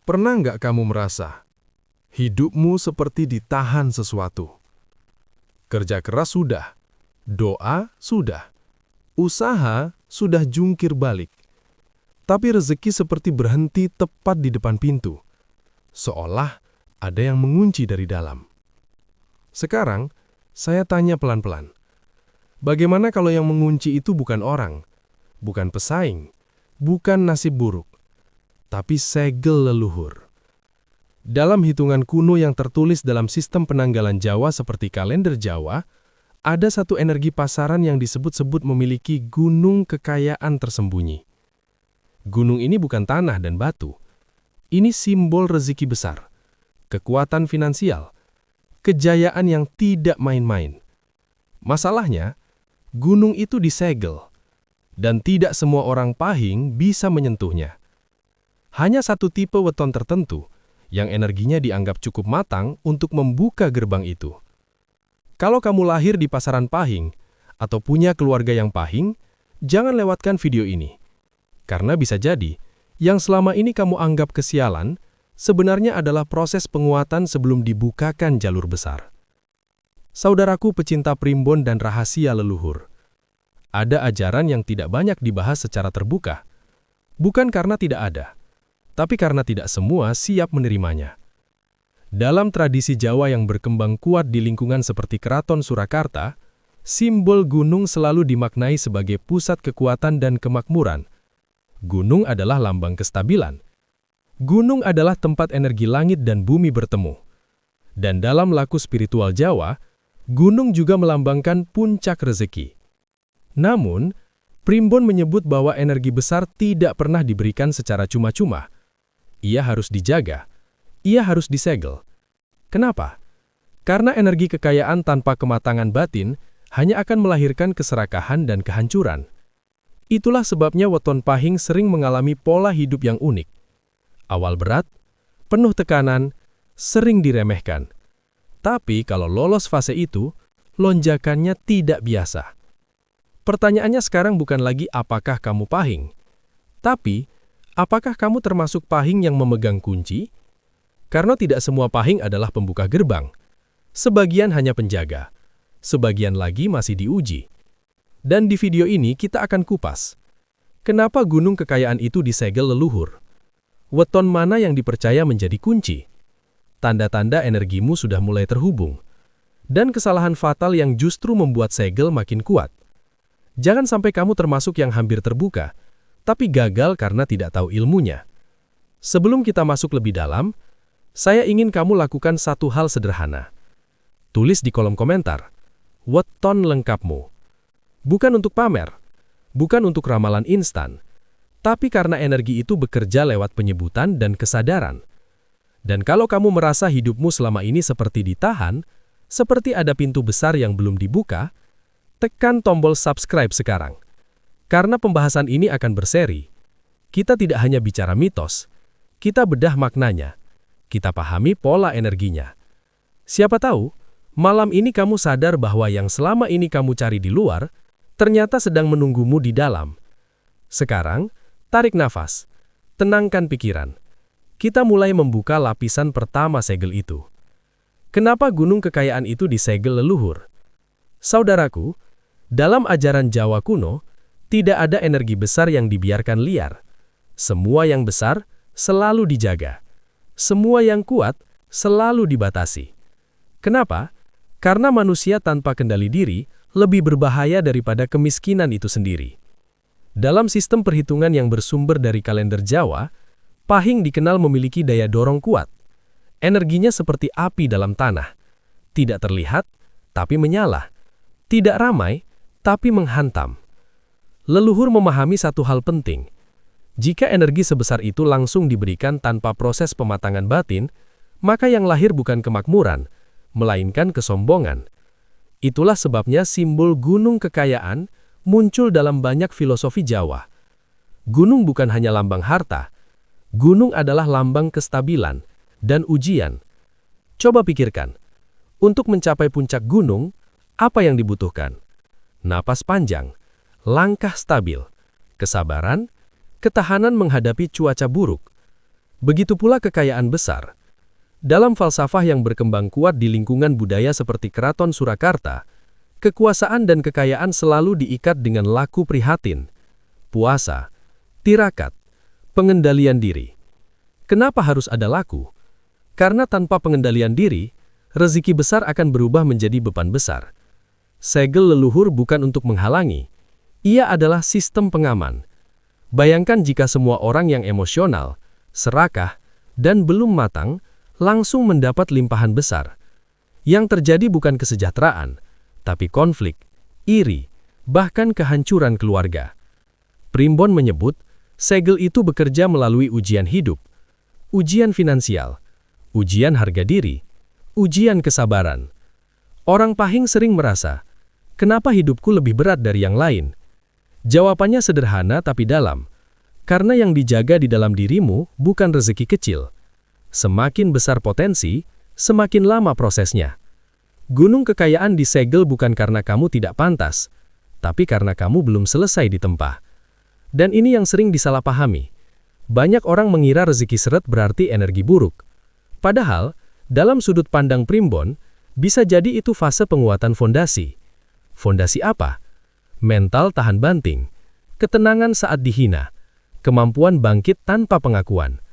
Pernah nggak kamu merasa hidupmu seperti ditahan sesuatu? Kerja keras sudah, doa sudah, usaha sudah jungkir balik. Tapi rezeki seperti berhenti tepat di depan pintu, seolah ada yang mengunci dari dalam. Sekarang, saya tanya pelan-pelan. Bagaimana kalau yang mengunci itu bukan orang, bukan pesaing, bukan nasib buruk, tapi segel leluhur? Dalam hitungan kuno yang tertulis dalam sistem penanggalan Jawa seperti kalender Jawa, ada satu energi pasaran yang disebut-sebut memiliki gunung kekayaan tersembunyi. Gunung ini bukan tanah dan batu. Ini simbol rezeki besar, kekuatan finansial, kejayaan yang tidak main-main. Masalahnya, gunung itu disegel, dan tidak semua orang pahing bisa menyentuhnya. Hanya satu tipe weton tertentu yang energinya dianggap cukup matang untuk membuka gerbang itu. Kalau kamu lahir di pasaran pahing atau punya keluarga yang pahing, jangan lewatkan video ini. Karena bisa jadi, yang selama ini kamu anggap kesialan, sebenarnya adalah proses penguatan sebelum dibukakan jalur besar. Saudaraku pecinta primbon dan rahasia leluhur, ada ajaran yang tidak banyak dibahas secara terbuka. Bukan karena tidak ada, tapi karena tidak semua siap menerimanya. Dalam tradisi Jawa yang berkembang kuat di lingkungan seperti Keraton Surakarta, simbol gunung selalu dimaknai sebagai pusat kekuatan dan kemakmuran. Gunung adalah lambang kestabilan. Gunung adalah tempat energi langit dan bumi bertemu. Dan dalam laku spiritual Jawa, gunung juga melambangkan puncak rezeki. Namun, primbon menyebut bahwa energi besar tidak pernah diberikan secara cuma-cuma. Ia harus dijaga, ia harus disegel. Kenapa? Karena energi kekayaan tanpa kematangan batin hanya akan melahirkan keserakahan dan kehancuran. Itulah sebabnya weton pahing sering mengalami pola hidup yang unik. Awal berat, penuh tekanan, sering diremehkan. Tapi kalau lolos fase itu, lonjakannya tidak biasa. Pertanyaannya sekarang bukan lagi apakah kamu pahing, tapi apakah kamu termasuk pahing yang memegang kunci? Karena tidak semua pahing adalah pembuka gerbang. Sebagian hanya penjaga, sebagian lagi masih diuji. Dan di video ini kita akan kupas, kenapa gunung kekayaan itu disegel leluhur? Weton mana yang dipercaya menjadi kunci? Tanda-tanda energimu sudah mulai terhubung. Dan kesalahan fatal yang justru membuat segel makin kuat. Jangan sampai kamu termasuk yang hampir terbuka, tapi gagal karena tidak tahu ilmunya. Sebelum kita masuk lebih dalam, saya ingin kamu lakukan satu hal sederhana. Tulis di kolom komentar, weton lengkapmu. Bukan untuk pamer, bukan untuk ramalan instan, tapi karena energi itu bekerja lewat penyebutan dan kesadaran. Dan kalau kamu merasa hidupmu selama ini seperti ditahan, seperti ada pintu besar yang belum dibuka, tekan tombol subscribe sekarang. Karena pembahasan ini akan berseri. Kita tidak hanya bicara mitos, kita bedah maknanya, kita pahami pola energinya. Siapa tahu, malam ini kamu sadar bahwa yang selama ini kamu cari di luar, ternyata sedang menunggumu di dalam. Sekarang, tarik nafas, tenangkan pikiran. Kita mulai membuka lapisan pertama segel itu. Kenapa gunung kekayaan itu disegel leluhur? Saudaraku, dalam ajaran Jawa kuno, tidak ada energi besar yang dibiarkan liar. Semua yang besar selalu dijaga. Semua yang kuat selalu dibatasi. Kenapa? Karena manusia tanpa kendali diri lebih berbahaya daripada kemiskinan itu sendiri. Dalam sistem perhitungan yang bersumber dari kalender Jawa, pahing dikenal memiliki daya dorong kuat. Energinya seperti api dalam tanah. Tidak terlihat, tapi menyala. Tidak ramai, tapi menghantam. Leluhur memahami satu hal penting. Jika energi sebesar itu langsung diberikan tanpa proses pematangan batin, maka yang lahir bukan kemakmuran, melainkan kesombongan. Itulah sebabnya simbol gunung kekayaan muncul dalam banyak filosofi Jawa. Gunung bukan hanya lambang harta. Gunung adalah lambang kestabilan dan ujian. Coba pikirkan, untuk mencapai puncak gunung, apa yang dibutuhkan? Napas panjang, langkah stabil, kesabaran, ketahanan menghadapi cuaca buruk. Begitu pula kekayaan besar. Dalam falsafah yang berkembang kuat di lingkungan budaya seperti Keraton Surakarta, kekuasaan dan kekayaan selalu diikat dengan laku prihatin, puasa, tirakat, pengendalian diri. Kenapa harus ada laku? Karena tanpa pengendalian diri, rezeki besar akan berubah menjadi beban besar. Segel leluhur bukan untuk menghalangi, ia adalah sistem pengaman. Bayangkan jika semua orang yang emosional, serakah, dan belum matang, langsung mendapat limpahan besar. Yang terjadi bukan kesejahteraan, tapi konflik, iri, bahkan kehancuran keluarga. Primbon menyebut, segel itu bekerja melalui ujian hidup, ujian finansial, ujian harga diri, ujian kesabaran. Orang Pahing sering merasa, kenapa hidupku lebih berat dari yang lain? Jawabannya sederhana tapi dalam, karena yang dijaga di dalam dirimu bukan rezeki kecil. Semakin besar potensi, semakin lama prosesnya. Gunung kekayaan disegel bukan karena kamu tidak pantas, tapi karena kamu belum selesai ditempa. Dan ini yang sering disalahpahami. Banyak orang mengira rezeki seret berarti energi buruk. Padahal, dalam sudut pandang Primbon, bisa jadi itu fase penguatan fondasi. Fondasi apa? Mental tahan banting, ketenangan saat dihina, kemampuan bangkit tanpa pengakuan.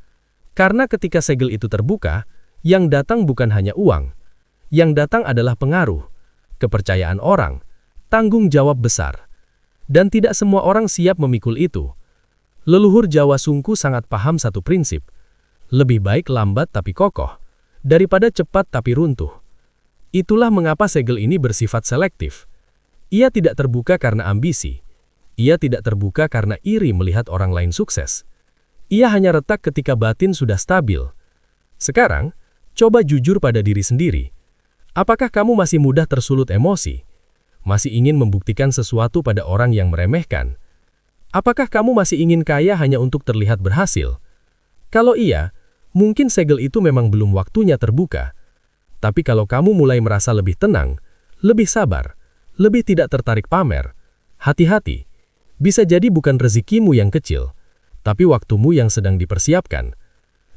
Karena ketika segel itu terbuka, yang datang bukan hanya uang, yang datang adalah pengaruh, kepercayaan orang, tanggung jawab besar. Dan tidak semua orang siap memikul itu. Leluhur Jawa Sungku sangat paham satu prinsip, lebih baik lambat tapi kokoh, daripada cepat tapi runtuh. Itulah mengapa segel ini bersifat selektif. Ia tidak terbuka karena ambisi. Ia tidak terbuka karena iri melihat orang lain sukses. Ia hanya retak ketika batin sudah stabil. Sekarang, coba jujur pada diri sendiri. Apakah kamu masih mudah tersulut emosi? Masih ingin membuktikan sesuatu pada orang yang meremehkan? Apakah kamu masih ingin kaya hanya untuk terlihat berhasil? Kalau iya, mungkin segel itu memang belum waktunya terbuka. Tapi kalau kamu mulai merasa lebih tenang, lebih sabar, lebih tidak tertarik pamer, hati-hati. Bisa jadi bukan rezekimu yang kecil, tapi waktumu yang sedang dipersiapkan.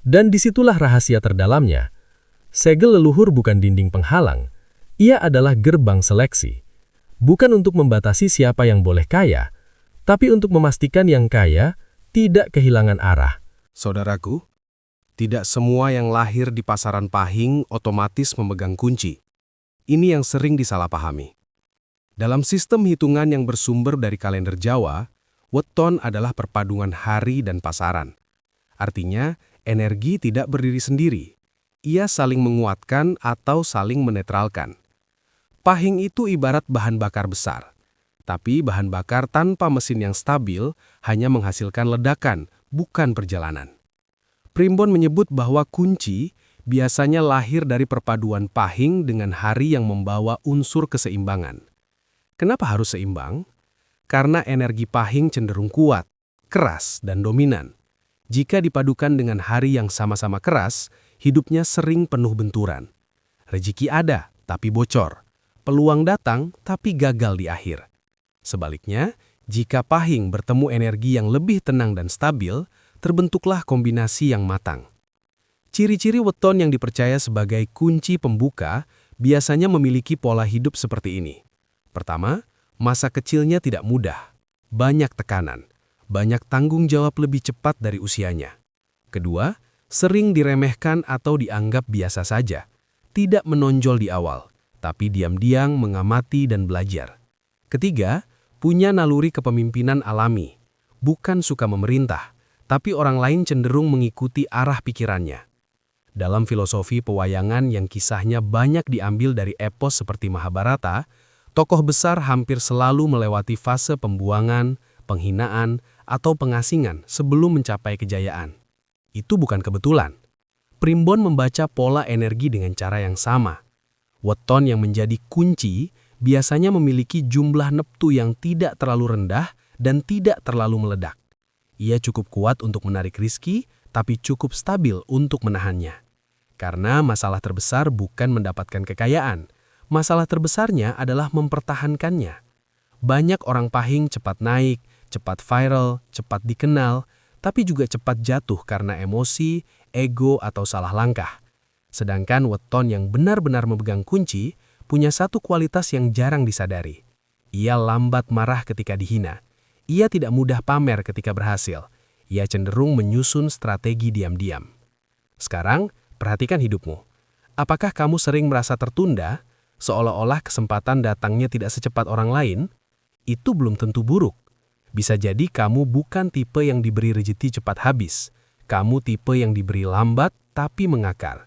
Dan disitulah rahasia terdalamnya. Segel leluhur bukan dinding penghalang, ia adalah gerbang seleksi. Bukan untuk membatasi siapa yang boleh kaya, tapi untuk memastikan yang kaya tidak kehilangan arah. Saudaraku, tidak semua yang lahir di pasaran Pahing otomatis memegang kunci. Ini yang sering disalahpahami. Dalam sistem hitungan yang bersumber dari kalender Jawa, weton adalah perpaduan hari dan pasaran. Artinya, energi tidak berdiri sendiri. Ia saling menguatkan atau saling menetralkan. Pahing itu ibarat bahan bakar besar. Tapi bahan bakar tanpa mesin yang stabil hanya menghasilkan ledakan, bukan perjalanan. Primbon menyebut bahwa kunci biasanya lahir dari perpaduan Pahing dengan hari yang membawa unsur keseimbangan. Kenapa harus seimbang? Karena energi Pahing cenderung kuat, keras, dan dominan. Jika dipadukan dengan hari yang sama-sama keras, hidupnya sering penuh benturan. Rezeki ada, tapi bocor. Peluang datang, tapi gagal di akhir. Sebaliknya, jika Pahing bertemu energi yang lebih tenang dan stabil, terbentuklah kombinasi yang matang. Ciri-ciri weton yang dipercaya sebagai kunci pembuka biasanya memiliki pola hidup seperti ini. Pertama, masa kecilnya tidak mudah, banyak tekanan, banyak tanggung jawab lebih cepat dari usianya. Kedua, sering diremehkan atau dianggap biasa saja, tidak menonjol di awal, tapi diam-diam mengamati dan belajar. Ketiga, punya naluri kepemimpinan alami, bukan suka memerintah, tapi orang lain cenderung mengikuti arah pikirannya. Dalam filosofi pewayangan yang kisahnya banyak diambil dari epos seperti Mahabharata, tokoh besar hampir selalu melewati fase pembuangan, penghinaan, atau pengasingan sebelum mencapai kejayaan. Itu bukan kebetulan. Primbon membaca pola energi dengan cara yang sama. Weton yang menjadi kunci biasanya memiliki jumlah neptu yang tidak terlalu rendah dan tidak terlalu meledak. Ia cukup kuat untuk menarik rizki, tapi cukup stabil untuk menahannya. Karena masalah terbesar bukan mendapatkan kekayaan, masalah terbesarnya adalah mempertahankannya. Banyak orang Pahing cepat naik, cepat viral, cepat dikenal, tapi juga cepat jatuh karena emosi, ego, atau salah langkah. Sedangkan weton yang benar-benar memegang kunci punya satu kualitas yang jarang disadari. Ia lambat marah ketika dihina. Ia tidak mudah pamer ketika berhasil. Ia cenderung menyusun strategi diam-diam. Sekarang, perhatikan hidupmu. Apakah kamu sering merasa tertunda, seolah-olah kesempatan datangnya tidak secepat orang lain? Itu belum tentu buruk. Bisa jadi kamu bukan tipe yang diberi rezeki cepat habis. Kamu tipe yang diberi lambat tapi mengakar.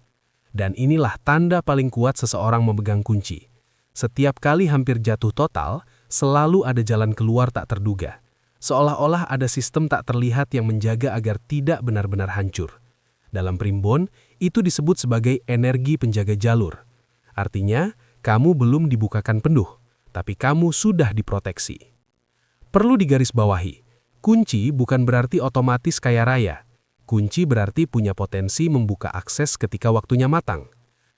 Dan inilah tanda paling kuat seseorang memegang kunci. Setiap kali hampir jatuh total, selalu ada jalan keluar tak terduga. Seolah-olah ada sistem tak terlihat yang menjaga agar tidak benar-benar hancur. Dalam primbon, itu disebut sebagai energi penjaga jalur. Artinya, kamu belum dibukakan penuh, tapi kamu sudah diproteksi. Perlu digarisbawahi, kunci bukan berarti otomatis kaya raya. Kunci berarti punya potensi membuka akses ketika waktunya matang.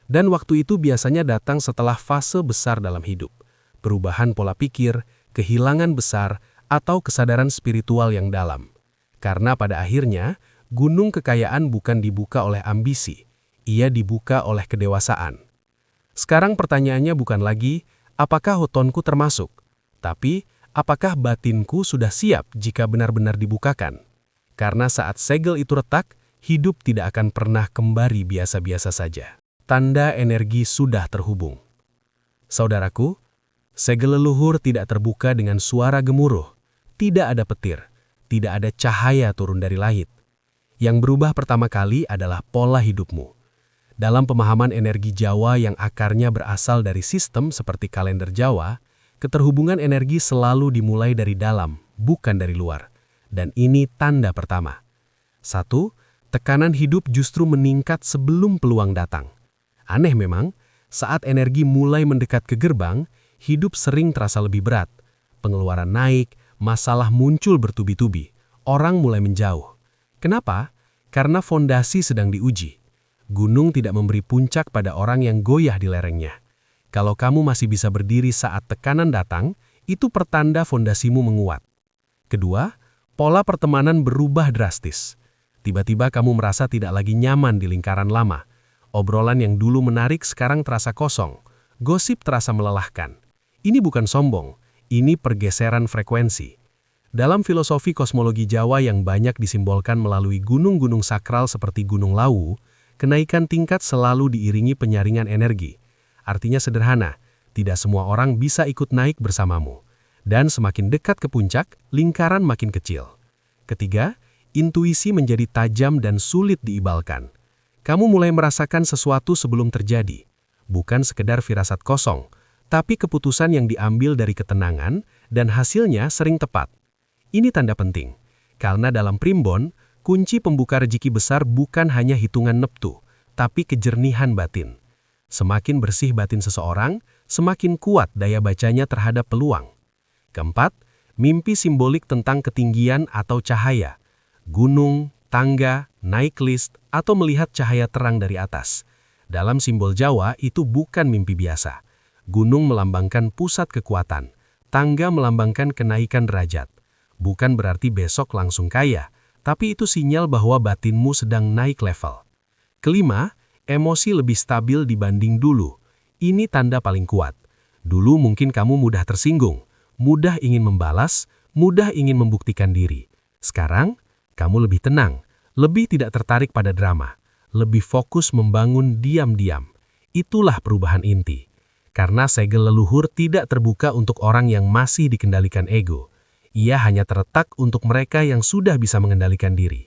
Dan waktu itu biasanya datang setelah fase besar dalam hidup. Perubahan pola pikir, kehilangan besar, atau kesadaran spiritual yang dalam. Karena pada akhirnya, gunung kekayaan bukan dibuka oleh ambisi, ia dibuka oleh kedewasaan. Sekarang pertanyaannya bukan lagi, apakah wetonku termasuk? Tapi, apakah batinku sudah siap jika benar-benar dibukakan? Karena saat segel itu retak, hidup tidak akan pernah kembali biasa-biasa saja. Tanda energi sudah terhubung. Saudaraku, segel leluhur tidak terbuka dengan suara gemuruh. Tidak ada petir, tidak ada cahaya turun dari langit. Yang berubah pertama kali adalah pola hidupmu. Dalam pemahaman energi Jawa yang akarnya berasal dari sistem seperti kalender Jawa, keterhubungan energi selalu dimulai dari dalam, bukan dari luar. Dan ini tanda pertama. 1. Tekanan hidup justru meningkat sebelum peluang datang. Aneh memang, saat energi mulai mendekat ke gerbang, hidup sering terasa lebih berat. Pengeluaran naik, masalah muncul bertubi-tubi, orang mulai menjauh. Kenapa? Karena fondasi sedang diuji. Gunung tidak memberi puncak pada orang yang goyah di lerengnya. Kalau kamu masih bisa berdiri saat tekanan datang, itu pertanda fondasimu menguat. Kedua, pola pertemanan berubah drastis. Tiba-tiba kamu merasa tidak lagi nyaman di lingkaran lama. Obrolan yang dulu menarik sekarang terasa kosong. Gosip terasa melelahkan. Ini bukan sombong, ini pergeseran frekuensi. Dalam filosofi kosmologi Jawa yang banyak disimbolkan melalui gunung-gunung sakral seperti Gunung Lawu, kenaikan tingkat selalu diiringi penyaringan energi. Artinya sederhana, tidak semua orang bisa ikut naik bersamamu. Dan semakin dekat ke puncak, lingkaran makin kecil. Ketiga, intuisi menjadi tajam dan sulit diibalkan. Kamu mulai merasakan sesuatu sebelum terjadi. Bukan sekedar firasat kosong, tapi keputusan yang diambil dari ketenangan dan hasilnya sering tepat. Ini tanda penting, karena dalam primbon, kunci pembuka rezeki besar bukan hanya hitungan neptu, tapi kejernihan batin. Semakin bersih batin seseorang, semakin kuat daya bacanya terhadap peluang. Keempat, mimpi simbolik tentang ketinggian atau cahaya. Gunung, tangga, naik lift, atau melihat cahaya terang dari atas. Dalam simbol Jawa itu bukan mimpi biasa. Gunung melambangkan pusat kekuatan. Tangga melambangkan kenaikan derajat. Bukan berarti besok langsung kaya, tapi itu sinyal bahwa batinmu sedang naik level. Kelima, emosi lebih stabil dibanding dulu. Ini tanda paling kuat. Dulu mungkin kamu mudah tersinggung, mudah ingin membalas, mudah ingin membuktikan diri. Sekarang, kamu lebih tenang, lebih tidak tertarik pada drama, lebih fokus membangun diam-diam. Itulah perubahan inti. Karena segel leluhur tidak terbuka untuk orang yang masih dikendalikan ego. Ia hanya terletak untuk mereka yang sudah bisa mengendalikan diri.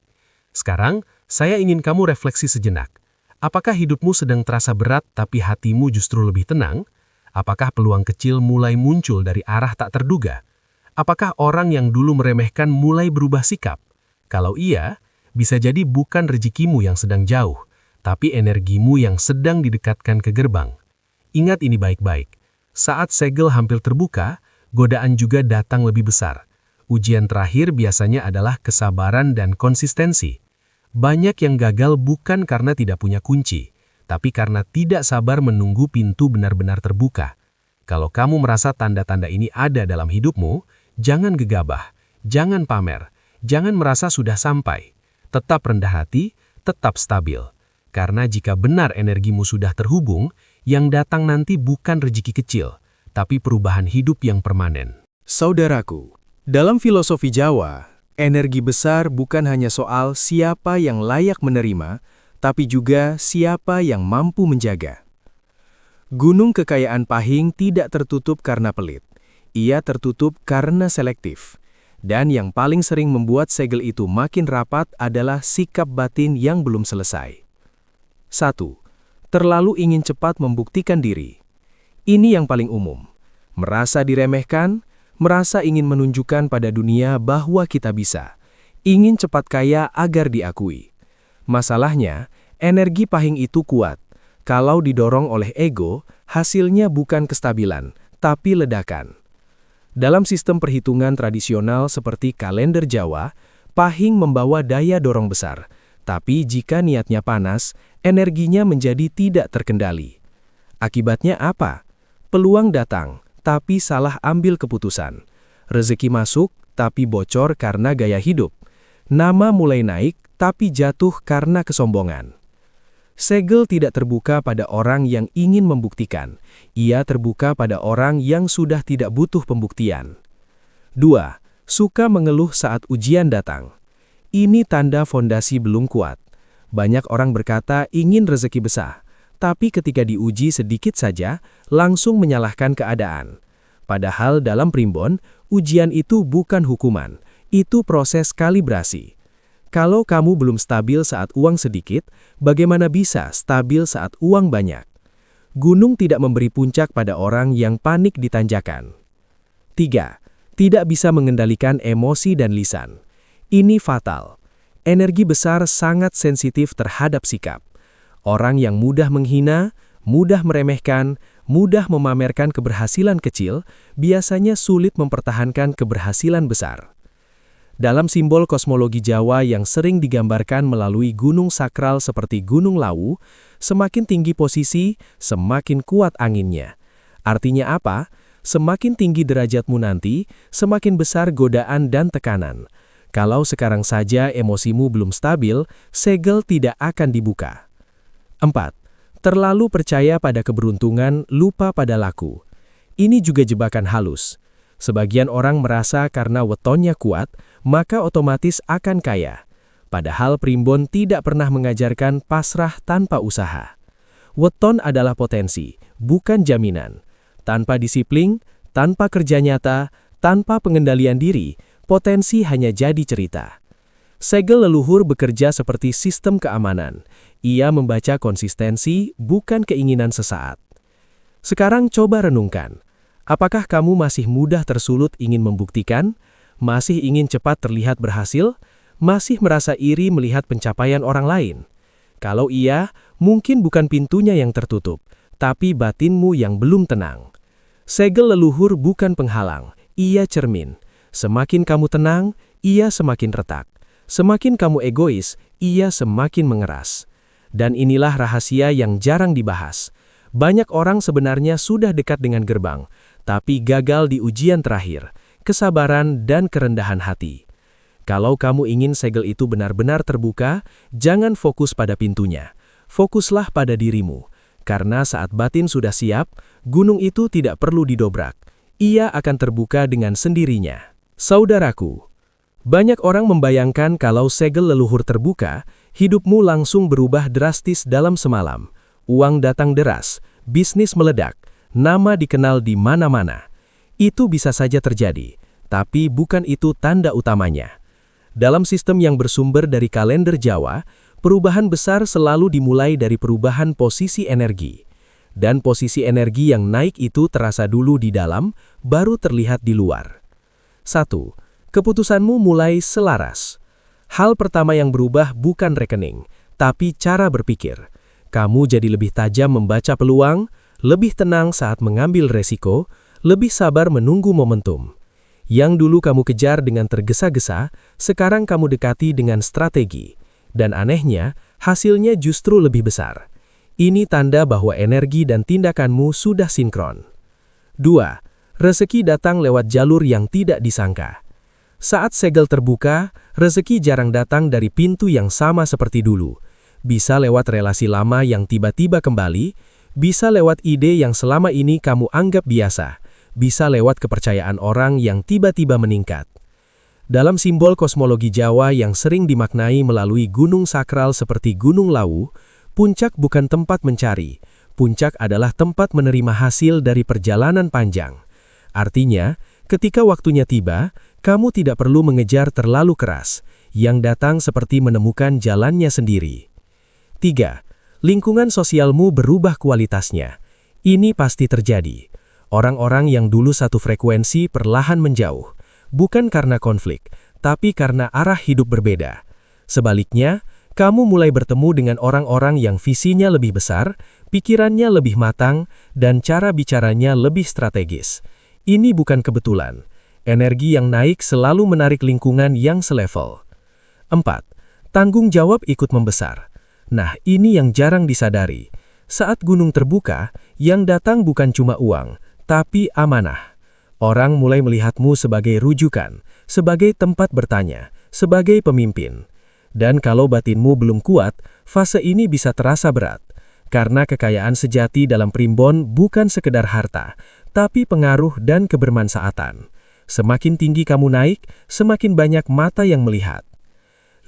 Sekarang, saya ingin kamu refleksi sejenak. Apakah hidupmu sedang terasa berat tapi hatimu justru lebih tenang? Apakah peluang kecil mulai muncul dari arah tak terduga? Apakah orang yang dulu meremehkan mulai berubah sikap? Kalau iya, bisa jadi bukan rezekimu yang sedang jauh, tapi energimu yang sedang didekatkan ke gerbang. Ingat ini baik-baik. Saat segel hampir terbuka, godaan juga datang lebih besar. Ujian terakhir biasanya adalah kesabaran dan konsistensi. Banyak yang gagal bukan karena tidak punya kunci, tapi karena tidak sabar menunggu pintu benar-benar terbuka. Kalau kamu merasa tanda-tanda ini ada dalam hidupmu, jangan gegabah, jangan pamer, jangan merasa sudah sampai. Tetap rendah hati, tetap stabil. Karena jika benar energimu sudah terhubung, yang datang nanti bukan rezeki kecil, tapi perubahan hidup yang permanen. Saudaraku, dalam filosofi Jawa, energi besar bukan hanya soal siapa yang layak menerima, tapi juga siapa yang mampu menjaga. Gunung Kekayaan Pahing tidak tertutup karena pelit. Ia tertutup karena selektif. Dan yang paling sering membuat segel itu makin rapat adalah sikap batin yang belum selesai. 1. Terlalu ingin cepat membuktikan diri. Ini yang paling umum. Merasa diremehkan, merasa ingin menunjukkan pada dunia bahwa kita bisa. Ingin cepat kaya agar diakui. Masalahnya, energi pahing itu kuat. Kalau didorong oleh ego, hasilnya bukan kestabilan, tapi ledakan. Dalam sistem perhitungan tradisional seperti kalender Jawa, pahing membawa daya dorong besar. Tapi jika niatnya panas, energinya menjadi tidak terkendali. Akibatnya apa? Peluang datang, tapi salah ambil keputusan. Rezeki masuk, tapi bocor karena gaya hidup. Nama mulai naik, tapi jatuh karena kesombongan. Segel tidak terbuka pada orang yang ingin membuktikan. Ia terbuka pada orang yang sudah tidak butuh pembuktian. 2. Suka mengeluh saat ujian datang. Ini tanda fondasi belum kuat. Banyak orang berkata ingin rezeki besar, tapi ketika diuji sedikit saja, langsung menyalahkan keadaan. Padahal dalam primbon, ujian itu bukan hukuman, itu proses kalibrasi. Kalau kamu belum stabil saat uang sedikit, bagaimana bisa stabil saat uang banyak? Gunung tidak memberi puncak pada orang yang panik di tanjakan. 3. Tidak bisa mengendalikan emosi dan lisan. Ini fatal. Energi besar sangat sensitif terhadap sikap. Orang yang mudah menghina, mudah meremehkan, mudah memamerkan keberhasilan kecil, biasanya sulit mempertahankan keberhasilan besar. Dalam simbol kosmologi Jawa yang sering digambarkan melalui gunung sakral seperti Gunung Lawu, semakin tinggi posisi, semakin kuat anginnya. Artinya apa? Semakin tinggi derajatmu nanti, semakin besar godaan dan tekanan. Kalau sekarang saja emosimu belum stabil, segel tidak akan dibuka. 4. Terlalu percaya pada keberuntungan, lupa pada laku. Ini juga jebakan halus. Sebagian orang merasa karena wetonnya kuat, maka otomatis akan kaya. Padahal primbon tidak pernah mengajarkan pasrah tanpa usaha. Weton adalah potensi, bukan jaminan. Tanpa disiplin, tanpa kerja nyata, tanpa pengendalian diri, potensi hanya jadi cerita. Segel leluhur bekerja seperti sistem keamanan. Ia membaca konsistensi, bukan keinginan sesaat. Sekarang coba renungkan. Apakah kamu masih mudah tersulut ingin membuktikan? Masih ingin cepat terlihat berhasil? Masih merasa iri melihat pencapaian orang lain? Kalau iya, mungkin bukan pintunya yang tertutup, tapi batinmu yang belum tenang. Segel leluhur bukan penghalang, ia cermin. Semakin kamu tenang, ia semakin retak. Semakin kamu egois, ia semakin mengeras. Dan inilah rahasia yang jarang dibahas. Banyak orang sebenarnya sudah dekat dengan gerbang, tapi gagal di ujian terakhir, kesabaran dan kerendahan hati. Kalau kamu ingin segel itu benar-benar terbuka, jangan fokus pada pintunya. Fokuslah pada dirimu. Karena saat batin sudah siap, gunung itu tidak perlu didobrak. Ia akan terbuka dengan sendirinya. Saudaraku, banyak orang membayangkan kalau segel leluhur terbuka, hidupmu langsung berubah drastis dalam semalam. Uang datang deras, bisnis meledak, nama dikenal di mana-mana. Itu bisa saja terjadi, tapi bukan itu tanda utamanya. Dalam sistem yang bersumber dari kalender Jawa, perubahan besar selalu dimulai dari perubahan posisi energi. Dan posisi energi yang naik itu terasa dulu di dalam, baru terlihat di luar. 1. Keputusanmu mulai selaras. Hal pertama yang berubah bukan rekening, tapi cara berpikir. Kamu jadi lebih tajam membaca peluang, lebih tenang saat mengambil resiko, lebih sabar menunggu momentum. Yang dulu kamu kejar dengan tergesa-gesa, sekarang kamu dekati dengan strategi. Dan anehnya, hasilnya justru lebih besar. Ini tanda bahwa energi dan tindakanmu sudah sinkron. 2. Rezeki datang lewat jalur yang tidak disangka. Saat segel terbuka, rezeki jarang datang dari pintu yang sama seperti dulu. bisa lewat relasi lama yang tiba-tiba kembali, bisa lewat ide yang selama ini kamu anggap biasa, bisa lewat kepercayaan orang yang tiba-tiba meningkat. Dalam simbol kosmologi Jawa yang sering dimaknai melalui gunung sakral seperti Gunung Lawu, puncak bukan tempat mencari, puncak adalah tempat menerima hasil dari perjalanan panjang. Artinya, ketika waktunya tiba, kamu tidak perlu mengejar terlalu keras, yang datang seperti menemukan jalannya sendiri. 3. Lingkungan sosialmu berubah kualitasnya. Ini pasti terjadi. Orang-orang yang dulu satu frekuensi perlahan menjauh, bukan karena konflik, tapi karena arah hidup berbeda. Sebaliknya, kamu mulai bertemu dengan orang-orang yang visinya lebih besar, pikirannya lebih matang, dan cara bicaranya lebih strategis. Ini bukan kebetulan. Energi yang naik selalu menarik lingkungan yang selevel. 4. Tanggung jawab ikut membesar. Nah, ini yang jarang disadari. Saat gunung terbuka, yang datang bukan cuma uang, tapi amanah. Orang mulai melihatmu sebagai rujukan, sebagai tempat bertanya, sebagai pemimpin. Dan kalau batinmu belum kuat, fase ini bisa terasa berat. Karena kekayaan sejati dalam primbon bukan sekedar harta, tapi pengaruh dan kebermanfaatan. Semakin tinggi kamu naik, semakin banyak mata yang melihat.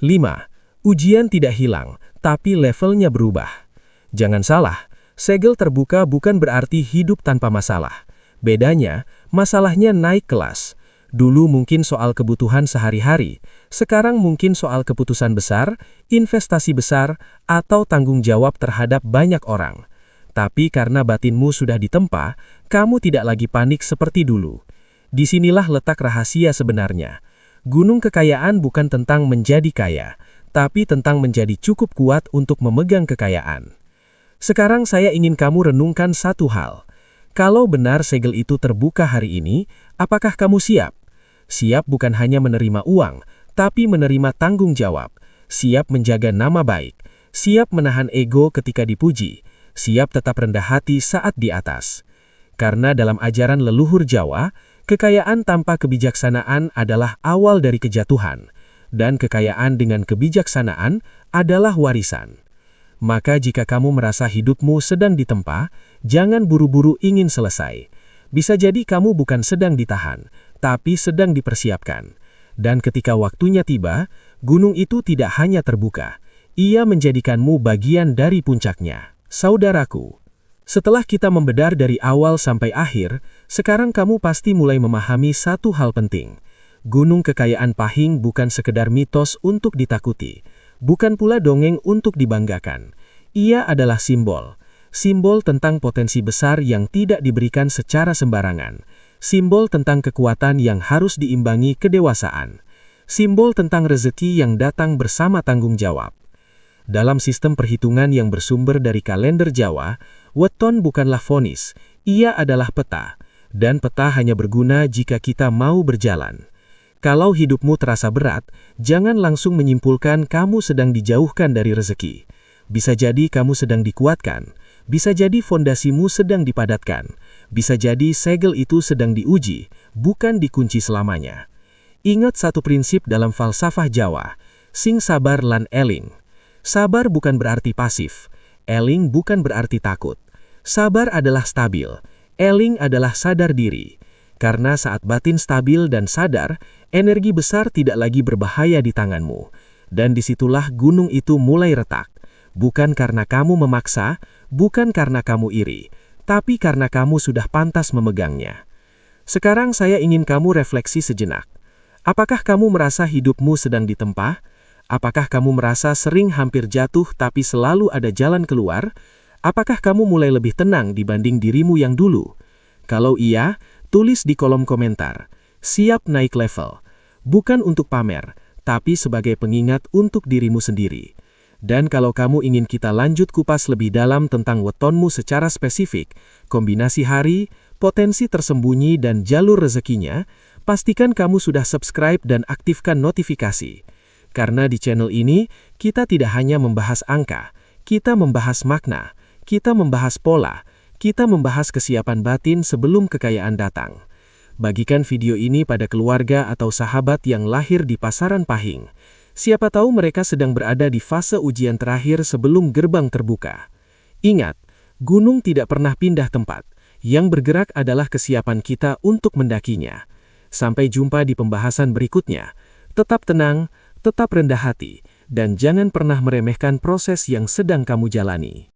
5. Ujian tidak hilang, tapi levelnya berubah. Jangan salah, segel terbuka bukan berarti hidup tanpa masalah. Bedanya, masalahnya naik kelas. Dulu mungkin soal kebutuhan sehari-hari, sekarang mungkin soal keputusan besar, investasi besar, atau tanggung jawab terhadap banyak orang. Tapi karena batinmu sudah ditempa, kamu tidak lagi panik seperti dulu. Disinilah letak rahasia sebenarnya. Gunung kekayaan bukan tentang menjadi kaya, tapi tentang menjadi cukup kuat untuk memegang kekayaan. Sekarang saya ingin kamu renungkan satu hal. Kalau benar segel itu terbuka hari ini, apakah kamu siap? Siap bukan hanya menerima uang, tapi menerima tanggung jawab. Siap menjaga nama baik. Siap menahan ego ketika dipuji. Siap tetap rendah hati saat di atas. Karena dalam ajaran leluhur Jawa, kekayaan tanpa kebijaksanaan adalah awal dari kejatuhan. Dan kekayaan dengan kebijaksanaan adalah warisan. Maka jika kamu merasa hidupmu sedang ditempa, jangan buru-buru ingin selesai. Bisa jadi kamu bukan sedang ditahan, tapi sedang dipersiapkan. Dan ketika waktunya tiba, gunung itu tidak hanya terbuka, ia menjadikanmu bagian dari puncaknya. Saudaraku, setelah kita membedar dari awal sampai akhir, sekarang kamu pasti mulai memahami satu hal penting. Gunung Kekayaan Pahing bukan sekedar mitos untuk ditakuti, bukan pula dongeng untuk dibanggakan. Ia adalah simbol. Simbol tentang potensi besar yang tidak diberikan secara sembarangan. Simbol tentang kekuatan yang harus diimbangi kedewasaan. Simbol tentang rezeki yang datang bersama tanggung jawab. Dalam sistem perhitungan yang bersumber dari kalender Jawa, weton bukanlah vonis, ia adalah peta. Dan peta hanya berguna jika kita mau berjalan. Kalau hidupmu terasa berat, jangan langsung menyimpulkan kamu sedang dijauhkan dari rezeki. Bisa jadi kamu sedang dikuatkan, bisa jadi fondasimu sedang dipadatkan, bisa jadi segel itu sedang diuji, bukan dikunci selamanya. Ingat satu prinsip dalam falsafah Jawa, sing sabar lan eling. Sabar bukan berarti pasif, eling bukan berarti takut. Sabar adalah stabil, eling adalah sadar diri. Karena saat batin stabil dan sadar, energi besar tidak lagi berbahaya di tanganmu. Dan disitulah gunung itu mulai retak. Bukan karena kamu memaksa, bukan karena kamu iri, tapi karena kamu sudah pantas memegangnya. Sekarang saya ingin kamu refleksi sejenak. Apakah kamu merasa hidupmu sedang ditempa? Apakah kamu merasa sering hampir jatuh tapi selalu ada jalan keluar? Apakah kamu mulai lebih tenang dibanding dirimu yang dulu? Kalau iya, tulis di kolom komentar. Siap naik level. Bukan untuk pamer, tapi sebagai pengingat untuk dirimu sendiri. Dan kalau kamu ingin kita lanjut kupas lebih dalam tentang wetonmu secara spesifik, kombinasi hari, potensi tersembunyi dan jalur rezekinya, pastikan kamu sudah subscribe dan aktifkan notifikasi. Karena di channel ini, kita tidak hanya membahas angka, kita membahas makna, kita membahas pola, kita membahas kesiapan batin sebelum kekayaan datang. Bagikan video ini pada keluarga atau sahabat yang lahir di pasaran Pahing. Siapa tahu mereka sedang berada di fase ujian terakhir sebelum gerbang terbuka. Ingat, gunung tidak pernah pindah tempat. Yang bergerak adalah kesiapan kita untuk mendakinya. Sampai jumpa di pembahasan berikutnya. Tetap tenang, tetap rendah hati, dan jangan pernah meremehkan proses yang sedang kamu jalani.